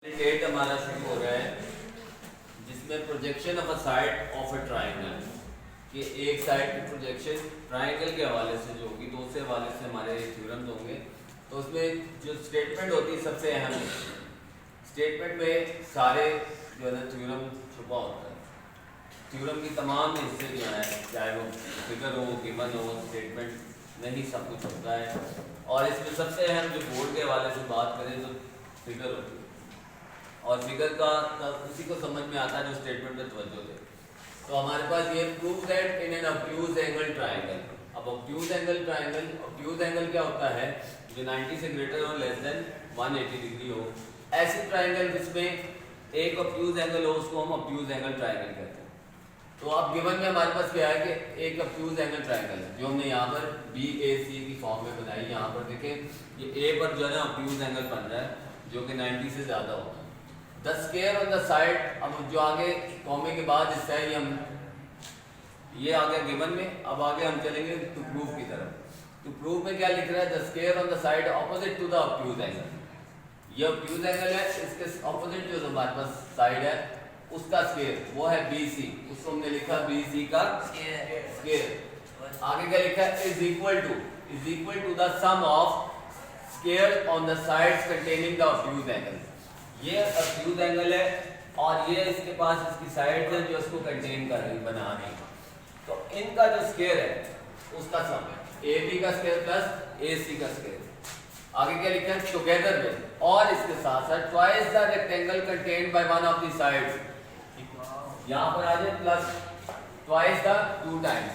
Date हमारा शुरू हो रहा है जिसमें projection of a side of a triangle कि एक साइड की प्रोजेक्शन ट्राइंगल के हवाले से जो होगी तो उससे हवाले से हमारे थ्योरम्स होंगे। तो उसमें जो स्टेटमेंट होती है सबसे अहम स्टेटमेंट में सारे जो है ना थ्योरम छुपा होता है। थ्योरम की तमाम हिस्से जो है चाहे वो फिगर हो गिवन हो स्टेटमेंट नहीं सब कुछ होता है। और इसमें सबसे अहम जो बोर्ड के हवाले से बात करें तो फिगर होती है और फिगर का उसी को समझ में आता है जो स्टेटमेंट में तवज्जो दे। तो हमारे पास ये prove that in an obtuse angle triangle. अब ऑब्ट्यूज एंगल क्या होता है जो 90 से ग्रेटर और लेस देन 180 डिग्री हो। ऐसी ट्रायंगल जिसमें एक ऑब्ट्यूज एंगल हो उसको हम ऑब्ट्यूज एंगल ट्रायंगल कहते हैं। तो अब गिवन में हमारे पास क्या है कि एक ऑब्ट्यूज एंगल ट्रायंगल है जो हमने यहाँ पर BAC की फॉर्म में बनाई। यहाँ पर देखें ये A पर जो है ना ऑब्ट्यूज एंगल बन रहा है जो कि 90 से ज़्यादा होता है। The square on the side, अब जो आगे कॉमे के बाद हिस्सा है ये आ गया गिवन में। अब आगे हम चलेंगे टू प्रूफ की तरफ। टू प्रूफ में क्या लिख रहा है the square on the side opposite to the obtuse angle. ये ऑब्ट्यूज एंगल है इसके ऑपोजिट जो हमारे पास साइड है उसका स्क्वायर वो है BC। उसको हमने लिखा BC का स्क्वायर। आगे क्या लिखा है is equal to the sum of square on the sides containing the obtuse angle. ये ऑब्ट्यूज एंगल है और ये इसके पास इसकी साइड है जो इसको कंटेन कर रही बना रही। तो इनका जो स्क्वायर है उसका सम है AB का स्क्वायर प्लस AC का स्क्वायर। आगे क्या लिखा है टुगेदर में और इसके साथ साथ twice the rectangle contained by one of the sides. यहां पर आ जाए plus twice the two times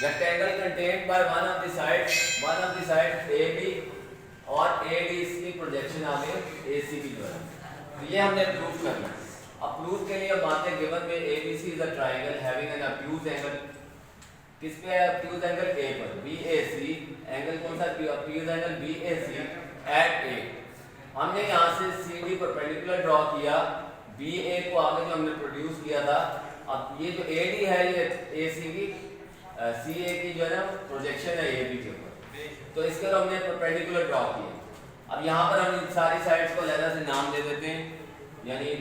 rectangle contained by one of the side AB और AD इसकी प्रोजेक्शन आ गई AC की जो है। तो ये हमने प्रूफ करना है। अब प्रूफ के लिए बातें गिवन में ABC is a triangle having an obtuse angle. किस पे है ऑब्ट्यूज एंगल A पर BAC। एंगल कौन सा obtuse angle BAC at A। हमने यहां से CD परपेंडिकुलर ड्रॉ किया BA को आगे जो हमने प्रोड्यूस किया था। अब ये जो AD है ये AC की CA की जो है ना प्रोजेक्शन है AB के ऊपर। तो इसके लिए हमने परपेंडिकुलर ड्रॉ किया। अब यहाँ पर हम इन सारी साइड्स को अलग से नाम दे देते हैं यानी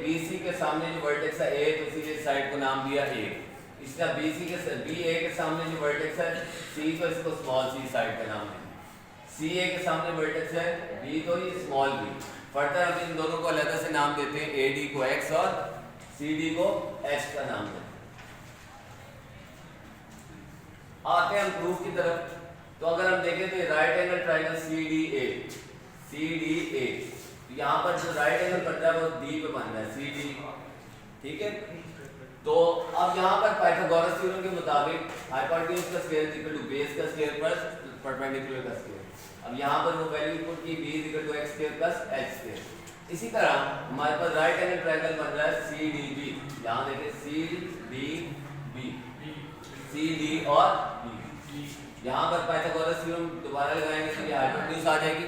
BC के सामने जो वर्टेक्स है A तो इसीलिए साइड को नाम दिया A। इसका BA के सामने जो वर्टेक्स है C तो इसको स्मॉल c साइड का नाम है। CA के सामने वर्टेक्स है B तो ये स्मॉल b। फर्दर हम इन दोनों को अलग से नाम देते हैं AD को X और CD को H का नाम देते हैं। आते हैं हम प्रूफ की तरफ। तो अगर हम देखें तो राइट एंगल ट्रायंगल CDA तो यहाँ पर जो राइट एंगल बनता है वो D पे बन रहा है CD। ठीक है तो अब यहाँ पर पाइथागोरस थ्योरम के मुताबिक हाइपोटेन्यूज का square is equal to base का स्क्वायर प्लस परपेंडिकुलर का स्क्वायर। अब यहाँ पर वो वैल्यू पुट की B is equal to x square plus h square. इसी तरह हमारे पास राइट एंगल ट्रायंगल बन रहा है CDB। यहाँ देखें CD और B। यहाँ पर पाइथागोरस थ्योरम दोबारा लगाएंगे तो ये हाइपोटेन्यूज आ जाएगी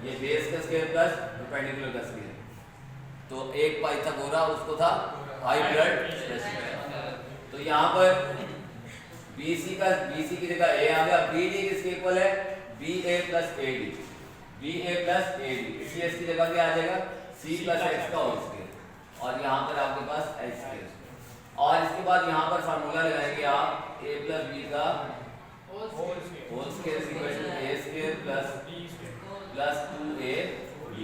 ये बेस का स्क्वायर प्लस परपेंडिकुलर का स्क्वायर। तो एक पाइथागोरा उसको था हाई ब्लड प्रेशर। तो यहाँ पर BC की जगह A आ गया। BD किसके इक्वल है BA प्लस AD इसलिए इसकी जगह क्या आ जाएगा C प्लस X का होल स्क्वायर और यहाँ पर आपके पास H स्क्वायर। और इसके बाद यहाँ पर फार्मूला लगाएंगे आप A प्लस B का whole square is equal to A square plus 2AB।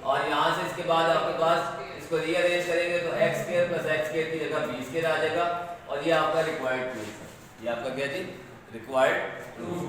और यहाँ से इसके बाद आपके पास इसको रीअरेंज करेंगे तो x square plus h square की जगह B स्क्वायर आ जाएगा और ये आपका रिक्वायर्ड प्रूफ है। ये आपका क्या जी रिक्वायर्ड प्रूफ।